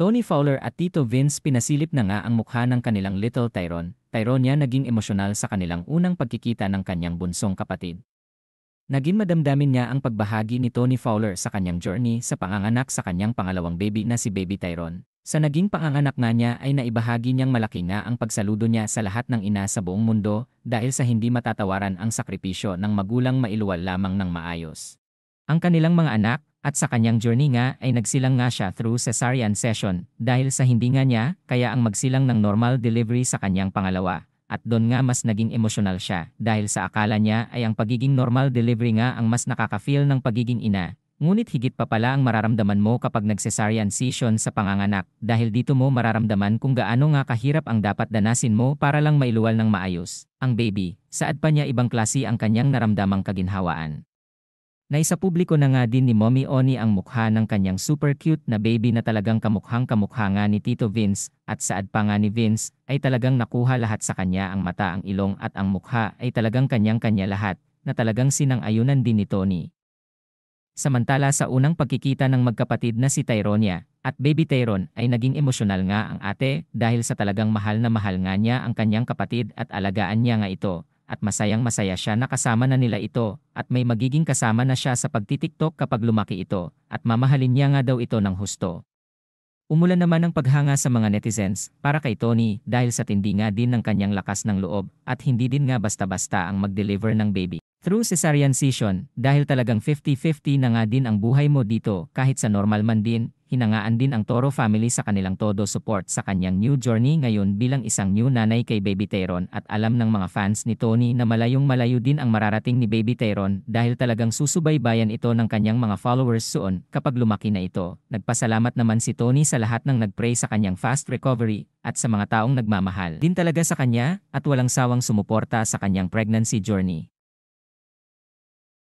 Tony Fowler at Tito Vince pinasilip na nga ang mukha ng kanilang little Tyron. Tyronia naging emosyonal sa kanilang unang pagkikita ng kanyang bunsong kapatid. Naging madamdamin niya ang pagbahagi ni Tony Fowler sa kanyang journey sa panganganak sa kanyang pangalawang baby na si Baby Tyron. Sa naging panganganak nga niya ay naibahagi niyang malaki nga ang pagsaludo niya sa lahat ng ina sa buong mundo dahil sa hindi matatawaran ang sakripisyo ng magulang mailuwal lamang ng maayos. Ang kanilang mga anak at sa kanyang journey nga ay nagsilang nga siya through cesarean section dahil sa hindi nga niya kaya ang magsilang ng normal delivery sa kanyang pangalawa. At doon nga mas naging emosyonal siya dahil sa akala niya ay ang pagiging normal delivery nga ang mas nakaka-feel ng pagiging ina. Ngunit higit pa pala ang mararamdaman mo kapag nag-cesarean section sa panganganak dahil dito mo mararamdaman kung gaano nga kahirap ang dapat danasin mo para lang mailuwal ng maayos ang baby. Saad pa niya ibang klase ang kanyang naramdamang kaginhawaan. Naisapubliko na nga din ni Mommy Oni ang mukha ng kanyang super cute na baby na talagang kamukhang-kamukha nga ni Tito Vince at saad pa nga ni Vince ay talagang nakuha lahat sa kanya ang mata, ang ilong at ang mukha ay talagang kanyang-kanya lahat na talagang sinang-ayunan din ni Tony. Samantala sa unang pagkikita ng magkapatid na si Tyronia at Baby Tyron ay naging emosyonal nga ang ate dahil sa talagang mahal na mahal nga niya ang kanyang kapatid at alagaan niya nga ito. At masayang-masaya siya na kasama na nila ito at may magiging kasama na siya sa pagtitiktok kapag lumaki ito at mamahalin niya nga daw ito ng husto. Umulan naman ang paghanga sa mga netizens para kay Tony dahil sa tindi nga din ng kanyang lakas ng loob at hindi din nga basta-basta ang mag-deliver ng baby. Through cesarean section dahil talagang 50-50 na nga din ang buhay mo dito kahit sa normal man din. Hinangaan din ang Toro family sa kanilang todo support sa kanyang new journey ngayon bilang isang new nanay kay Baby Tyron at alam ng mga fans ni Tony na malayong-malayo din ang mararating ni Baby Tyron dahil talagang susubaybayan ito ng kanyang mga followers soon kapag lumaki na ito. Nagpasalamat naman si Tony sa lahat ng nagpray sa kanyang fast recovery at sa mga taong nagmamahal din talaga sa kanya at walang sawang sumuporta sa kanyang pregnancy journey.